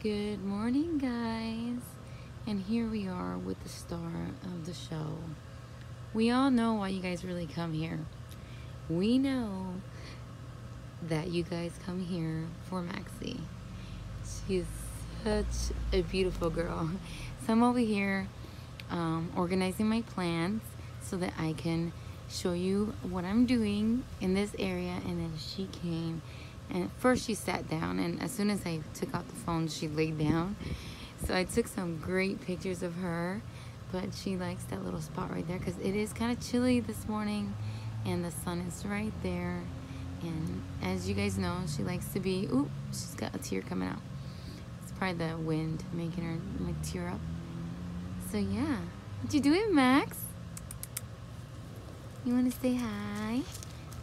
Good morning, guys. And here we are with the star of the show. We all know why you guys really come here. We know that you guys come here for Maxie. She's such a beautiful girl. So I'm over here organizing my plans so that I can show you what I'm doing in this area. And then she came, and first she sat down, and as soon as I took out the phone, she laid down. So I took some great pictures of her, but she likes that little spot right there because it is kind of chilly this morning and the sun is right there. And as you guys know, she likes to be, ooh, she's got a tear coming out. It's probably the wind making her like tear up. So yeah, what you doing, Max? You want to say hi?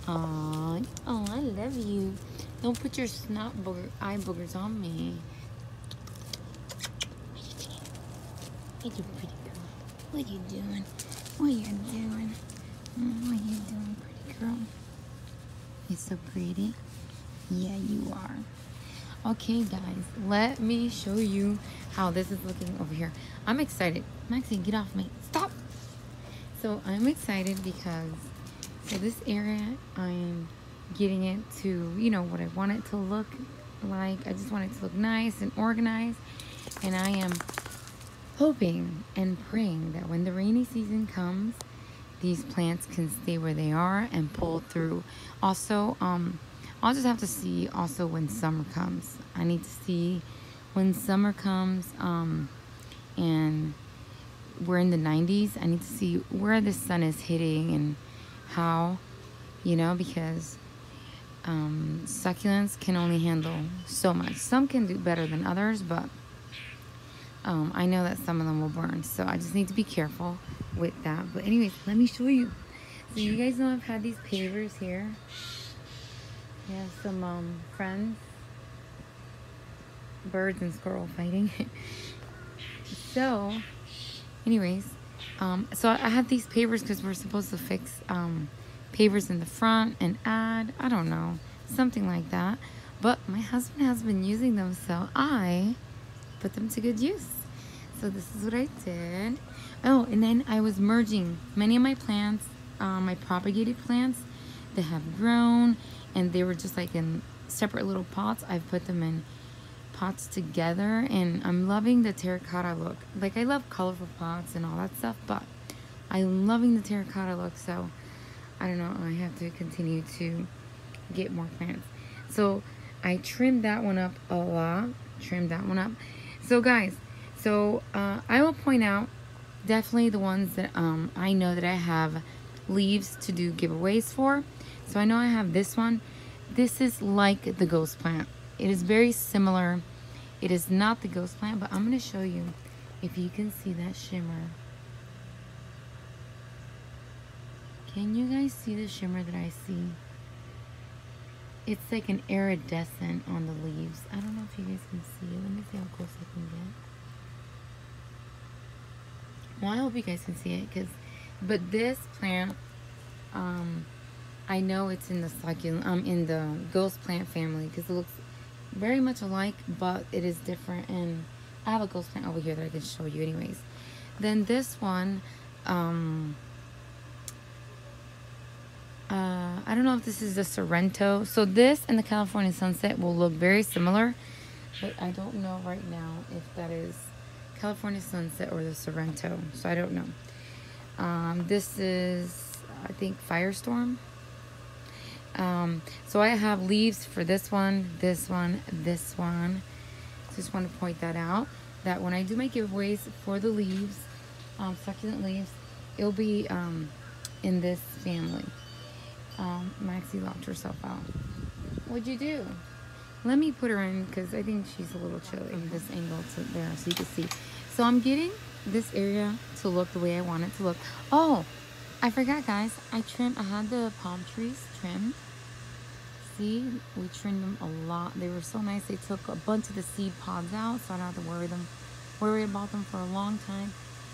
Oh, I love you. Don't put your eye boogers on me. What you pretty girl? What you doing? What you doing? What you doing, pretty girl? You're so pretty. Yeah, you are. Okay, guys, let me show you how this is looking over here. I'm excited. Maxie, get off me. Stop. So I'm excited because this area, I'm getting it to, you know, what I want it to look like. I just want it to look nice and organized. And I am hoping and praying that when the rainy season comes, these plants can stay where they are and pull through. Also, I'll just have to see also when summer comes. I need to see when summer comes, and we're in the 90s. I need to see where the sun is hitting and how, you know, because succulents can only handle so much. Some can do better than others, but I know that some of them will burn, so I just need to be careful with that. But anyways, let me show you. So you guys know I've had these pavers here. We have some friends, birds and squirrel fighting. So anyways, so I have these pavers because we're supposed to fix pavers in the front and add, I don't know, something like that. But my husband has been using them, so I put them to good use. So this is what I did. Oh, and then I was merging many of my plants, my propagated plants that have grown, and they were just like in separate little pots. I've put them in pots together, and I'm loving the terracotta look. Like, I love colorful pots and all that stuff, but I'm loving the terracotta look. So I don't know, I have to continue to get more plants. So I trimmed that one up a lot. So guys, I will point out definitely the ones that I know that I have leaves to do giveaways for. So I know I have this one. This is like the ghost plant. It is very similar. It is not the ghost plant, but I'm going to show you if you can see that shimmer. Can you guys see the shimmer that I see? It's like an iridescent on the leaves. I don't know if you guys can see it. Let me see how close I can get. Well, I hope you guys can see it, but this plant, I know it's in the succulent, in the ghost plant family, because it looks very much alike, but it is different. And I have a ghost plant over here that I can show you anyways. Then this one, I don't know if this is the Sorrento. So this and the California Sunset will look very similar, but I don't know right now if that is California Sunset or the Sorrento. So I don't know. This is, I think, Firestorm. So I have leaves for this one, this one, this one. Just want to point that out, that when I do my giveaways for the leaves, succulent leaves, it'll be in this family. Maxie locked herself out. What'd you do? Let me put her in because I think she's a little chilly from this angle to there so you can see. So I'm getting this area to look the way I want it to look. Oh, I forgot, guys. I had the palm trees trimmed. See, we trimmed them a lot. They were so nice. They took a bunch of the seed pods out, so I don't have to worry about them for a long time.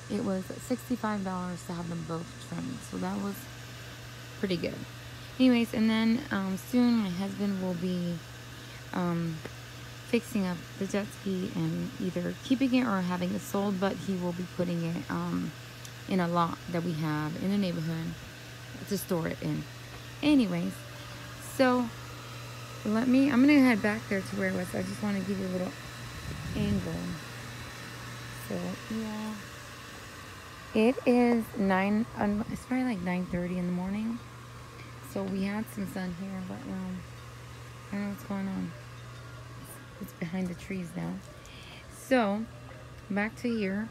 It was $65 to have them both trimmed, so that was pretty good. Anyways, and then soon my husband will be fixing up the jet ski and either keeping it or having it sold, but he will be putting it in a lot that we have in the neighborhood to store it in. Anyways, so I'm gonna head back there to where it was. I just want to give you a little angle. So yeah, it is it's probably like 9:30 in the morning. So we had some sun here, but I don't know what's going on. It's behind the trees now. So back to here.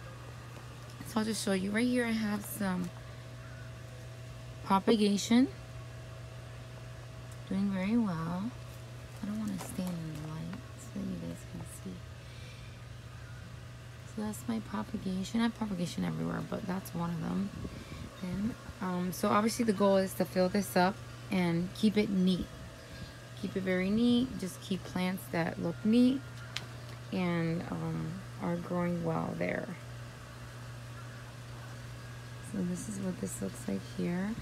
So I'll just show you. Right here I have some propagation. Doing very well. I don't want to stand in the light so you guys can see. So that's my propagation. I have propagation everywhere, but that's one of them. And so obviously the goal is to fill this up and keep it neat. Keep it very neat. Just keep plants that look neat and are growing well there. So this is what this looks like here.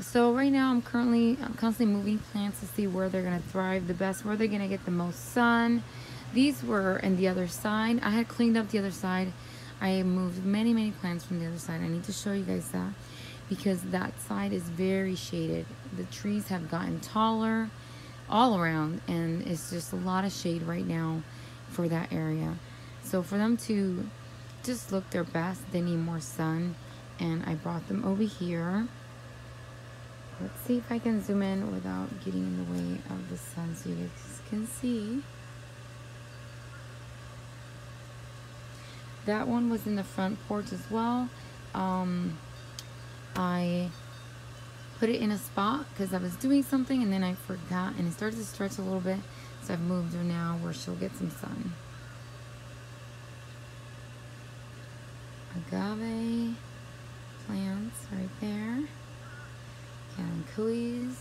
So right now I'm constantly moving plants to see where they're gonna thrive the best, where they're gonna get the most sun. These were in the other side. I had cleaned up the other side. I moved many plants from the other side. I need to show you guys that because that side is very shaded. The trees have gotten taller all around and it's just a lot of shade right now for that area. So for them to just look their best, they need more sun, and I brought them over here. Let's see if I can zoom in without getting in the way of the sun so you guys can see. That one was in the front porch as well. I put it in a spot because I was doing something and then I forgot and it started to stretch a little bit. So I've moved her now where she'll get some sun. Agave plants right there. Calancuis.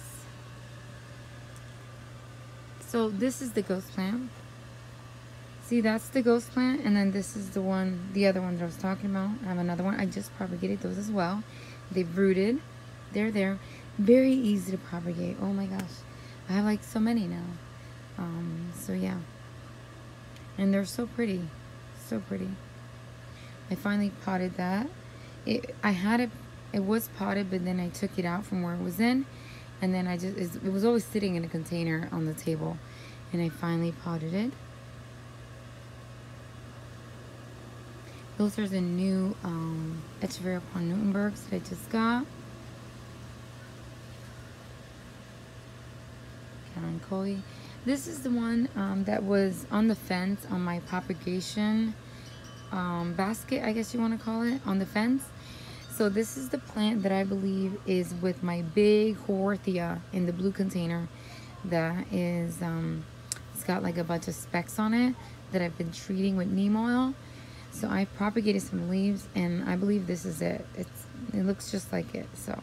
So this is the ghost plant. See, that's the ghost plant, and then this is the other one that I was talking about. I have another one. I just propagated those as well. They've rooted. They're there. Very easy to propagate. Oh my gosh. I have like so many now. So yeah. And they're so pretty. So pretty. I finally potted that. It was potted, but then I took it out from where it was in, and then it was always sitting in a container on the table, and I finally potted it. Those are the new Echeveria Bluebirds that I just got. Calancuis. This is the one that was on the fence on my propagation basket, I guess you want to call it, on the fence. So this is the plant that I believe is with my big Horthia in the blue container that is, it's got like a bunch of specks on it that I've been treating with neem oil. So I propagated some leaves and I believe this is it. It looks just like it. So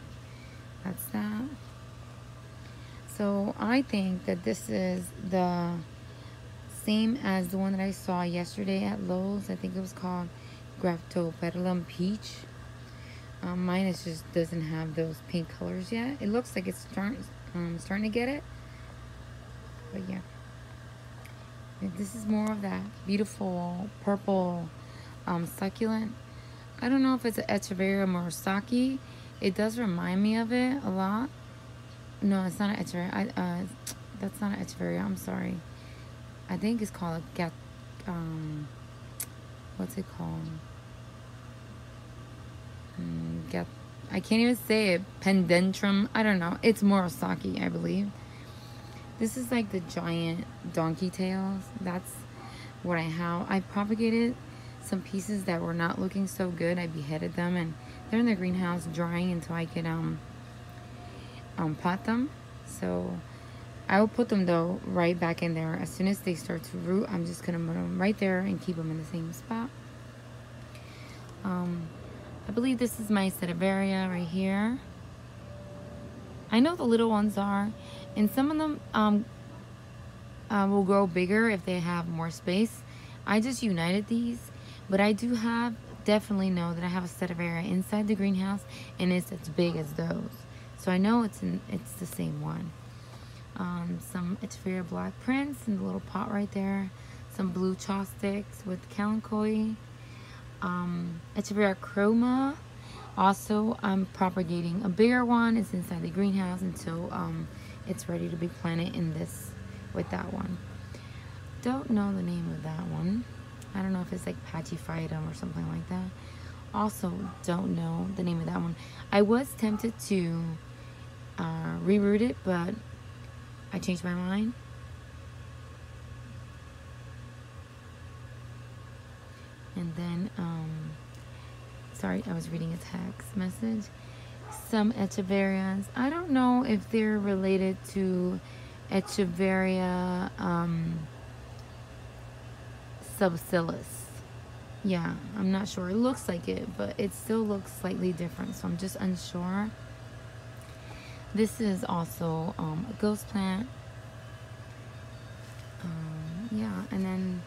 that's that. So I think that this is the same as the one that I saw yesterday at Lowe's. I think it was called Graft Peach. Mine just doesn't have those pink colors yet. It looks like it's starting to get it. But yeah. This is more of that beautiful purple succulent. I don't know if it's an Echeveria Murasaki. It does remind me of it a lot. No, it's not an Echeveria. That's not an Echeveria. I'm sorry. I think it's called a what's it called? I can't even say it. Pendantrum. I don't know. It's Murasaki, I believe. This is like the giant donkey tails. That's what I have. I propagated some pieces that were not looking so good. I beheaded them and they're in the greenhouse drying until I could pot them. So I will put them though right back in there. As soon as they start to root, I'm just gonna put them right there and keep them in the same spot. I believe this is my Echeveria right here. I know the little ones are, and some of them will grow bigger if they have more space. I just united these, but I do definitely know that I have a Echeveria inside the greenhouse, and it's as big as those. So I know it's the same one. Some Echeveria Black Prince in the little pot right there. some blue chaw sticks with kalanchoe, Echeveria chroma. Also, I'm propagating a bigger one. It's inside the greenhouse until it's ready to be planted in this with that one. Don't know the name of that one. I don't know if it's like Pachyphytum or something like that. Also, don't know the name of that one. I was tempted to reroot it, but I changed my mind. And then, sorry, I was reading a text message. Some Echeverias. I don't know if they're related to Echeveria subsilis. Yeah, I'm not sure. It looks like it, but it still looks slightly different, so I'm just unsure. This is also a ghost plant. Yeah, and then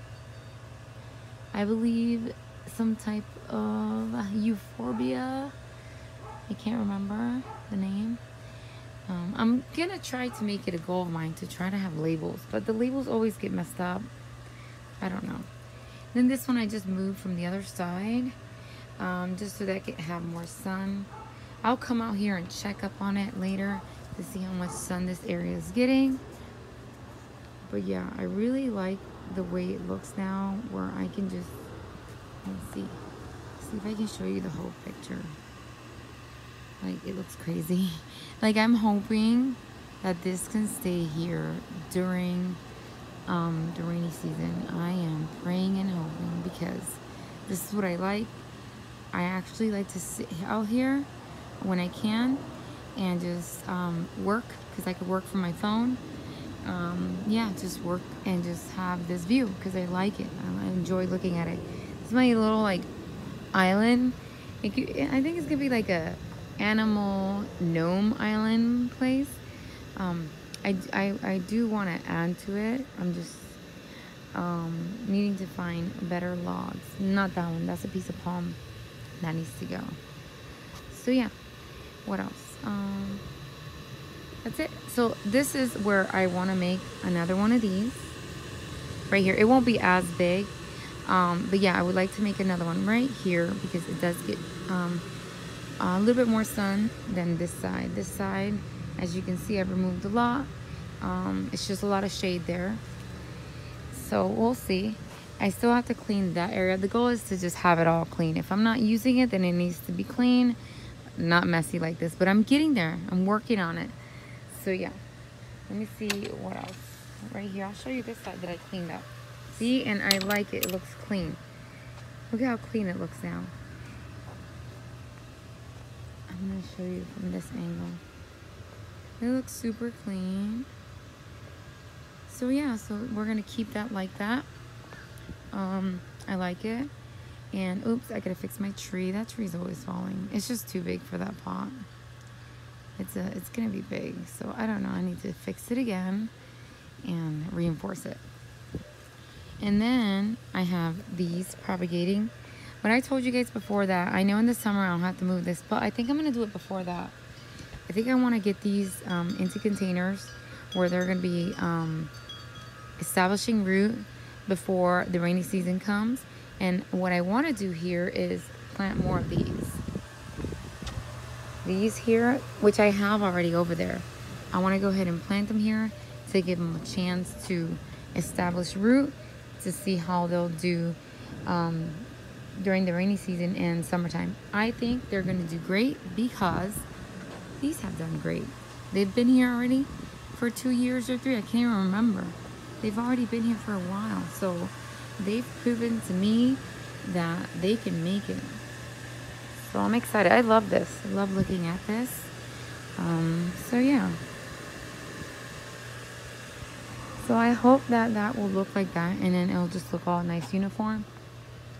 I believe some type of Euphorbia. I can't remember the name. I'm gonna try to make it a goal of mine to try to have labels, but the labels always get messed up. I don't know. Then this one I just moved from the other side, just so that I could have more sun. I'll come out here and check up on it later to see how much sun this area is getting. But yeah, I really like the way it looks now, where I can just, let's see if I can show you the whole picture. Like, it looks crazy. Like, I'm hoping that this can stay here during the rainy season. I am praying and hoping, because this is what I like. I actually like to sit out here when I can and just work, because I could work from my phone. Yeah, just work and just have this view because I like it. I enjoy looking at it. It's my little like island. I think it's gonna be like a animal Nome Island place. I do want to add to it. I'm just needing to find better logs. Not that one. That's a piece of palm that needs to go. So yeah, what else? That's it. So this is where I want to make another one of these right here. It won't be as big, but yeah, I would like to make another one right here because it does get a little bit more sun than this side. This side, as you can see, I've removed a lot. It's just a lot of shade there. So we'll see. I still have to clean that area. The goal is to just have it all clean. If I'm not using it, then it needs to be clean, not messy like this. But I'm getting there. I'm working on it. So yeah, let me see what else. Right here, I'll show you this side that I cleaned up. See, and I like it. It looks clean. Look at how clean it looks now. I'm gonna show you from this angle. It looks super clean. So yeah, so we're gonna keep that like that. I like it. And oops, I gotta fix my tree. That tree's always falling. It's just too big for that pot. It's gonna be big, so I don't know. I need to fix it again and reinforce it. And then I have these propagating. But I told you guys before that I know in the summer I'll have to move this, but I think I'm gonna do it before that. I think I want to get these into containers where they're gonna be establishing root before the rainy season comes. And what I want to do here is plant more of these. These here, which I have already over there. I want to go ahead and plant them here to give them a chance to establish root, to see how they'll do during the rainy season and summertime. I think they're going to do great because these have done great. They've been here already for 2 years or 3. I can't even remember. They've already been here for a while. So they've proven to me that they can make it. So I'm excited. I love this. I love looking at this. So yeah. So I hope that that will look like that, and then it'll just look all nice uniform.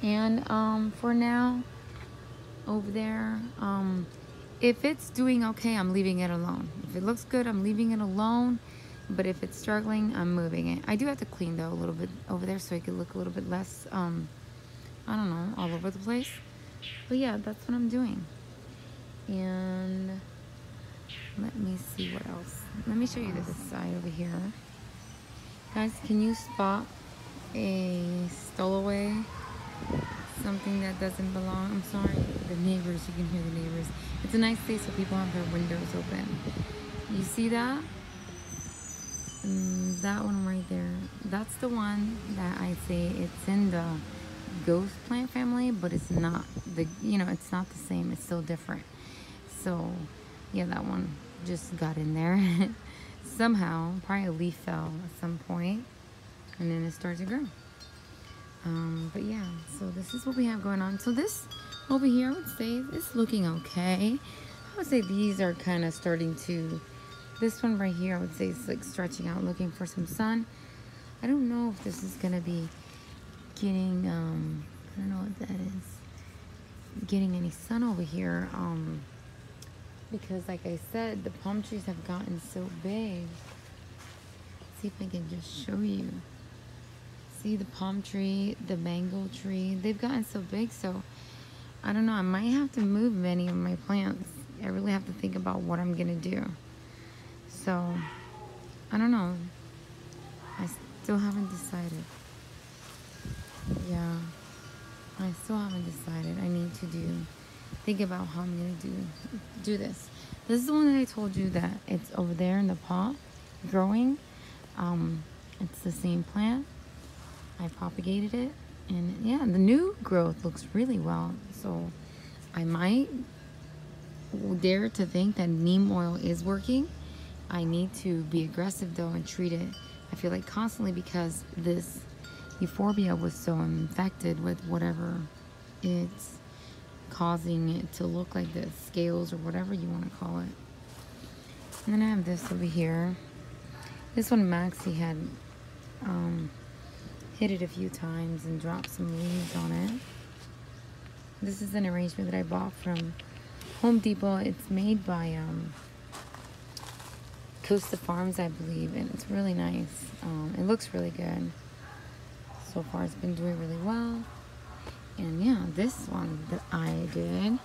And for now, over there, if it's doing okay, I'm leaving it alone. If it looks good, I'm leaving it alone. But if it's struggling, I'm moving it. I do have to clean though a little bit over there so it could look a little bit less, I don't know, all over the place. But yeah, that's what I'm doing. And let me see what else. Let me show you this side over here. Guys, can you spot a stowaway, something that doesn't belong. I'm sorry, the neighbors, you can hear the neighbors. It's a nice day, so people have their windows open. You see that? That one right there, that's the one that I say it's in the Ghostplank family, but it's not it's not the same, it's still different. So yeah, that one just got in there. Somehow, probably a leaf fell at some point, and then it started to grow. But yeah, so this is what we have going on. So this over here, I would say it's looking okay. I would say these are kind of starting to, this one right here, I would say it's like stretching out, looking for some sun. I don't know if this is gonna be getting, I don't know what that is, getting any sun over here, because like I said, the palm trees have gotten so big. Let's see if I can just show you. See the palm tree, the mango tree, they've gotten so big, so I don't know, I might have to move many of my plants. I really have to think about what I'm gonna do. So, I don't know. I still haven't decided. Yeah, I still haven't decided. I need to think about how I'm gonna do this. This is the one that I told you that it's over there in the pot, growing. It's the same plant. I propagated it, and yeah, the new growth looks really well. So I might dare to think that neem oil is working. I need to be aggressive though and treat it, I feel like, constantly, because this Euphorbia was so infected with whatever it's causing it to look like this, scales or whatever you want to call it. And then I have this over here. This one Maxie had hit it a few times and dropped some leaves on it. This is an arrangement that I bought from Home Depot. It's made by Costa Farms, I believe, and it's really nice. It looks really good. So far it's been doing really well. And yeah, this one that I did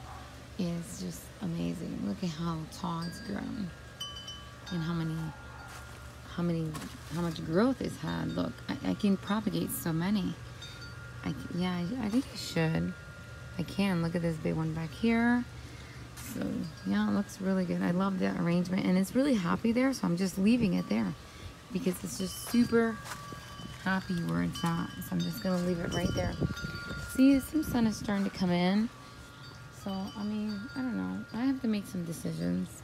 is just amazing. Look at how tall it's grown and how much growth it's had. Look, I can propagate so many. I think I should. I can. Look at this big one back here. So yeah, it looks really good. I love the arrangement, and it's really happy there, so I'm just leaving it there because it's just super happy where it's at. So I'm just gonna leave it right there. See, some sun is starting to come in, so I mean, I don't know, I have to make some decisions.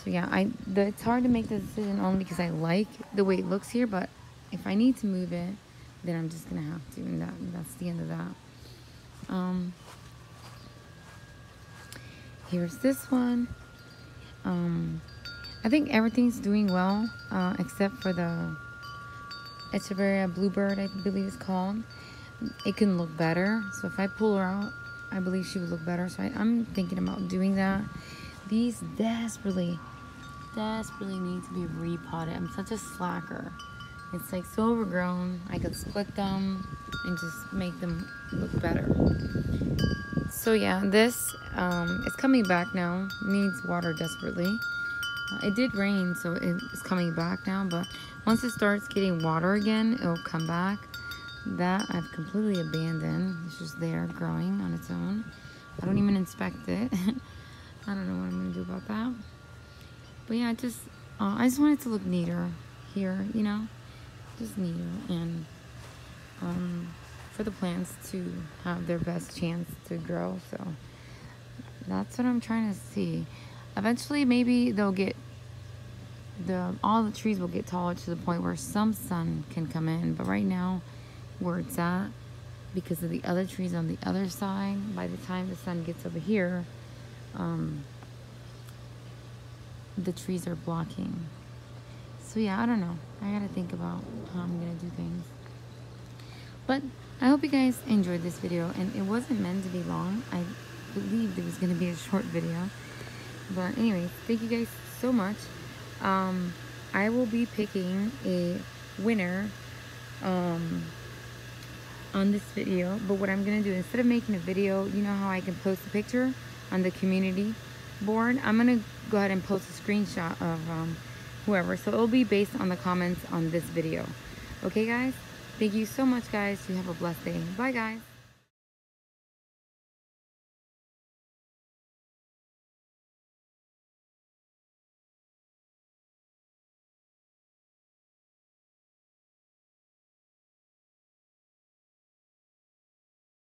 So yeah, it's hard to make the decision only because I like the way it looks here, but if I need to move it, then I'm just gonna have to, and that's the end of that. Here's this one. I think everything's doing well, except for the Echeveria Bluebird, I believe it's called. It can look better, so if I pull her out, I believe she would look better. So I'm thinking about doing that. These desperately need to be repotted. I'm such a slacker. It's like so overgrown. I could split them and just make them look better. So yeah, this is coming back now. Needs water desperately. It did rain, so it's coming back now, but once it starts getting water again, it'll come back. That I've completely abandoned. It's just there growing on its own. I don't even inspect it. I don't know what I'm gonna do about that. But yeah, I just want it to look neater here, you know, just neater, and for the plants to have their best chance to grow. So that's what I'm trying to see. Eventually, maybe they'll get all the trees will get taller to the point where some sun can come in. But right now, where it's at, because of the other trees on the other side, by the time the sun gets over here, the trees are blocking. So yeah, I don't know. I gotta think about how I'm gonna do things. But I hope you guys enjoyed this video, and it wasn't meant to be long. I believed it was gonna be a short video. But anyway, thank you guys so much. I will be picking a winner on this video, but what I'm gonna do, instead of making a video, you know how I can post a picture on the community board, I'm gonna go ahead and post a screenshot of whoever, so it'll be based on the comments on this video. Okay guys, Thank you so much, guys. You have a blessed day. Bye, guys.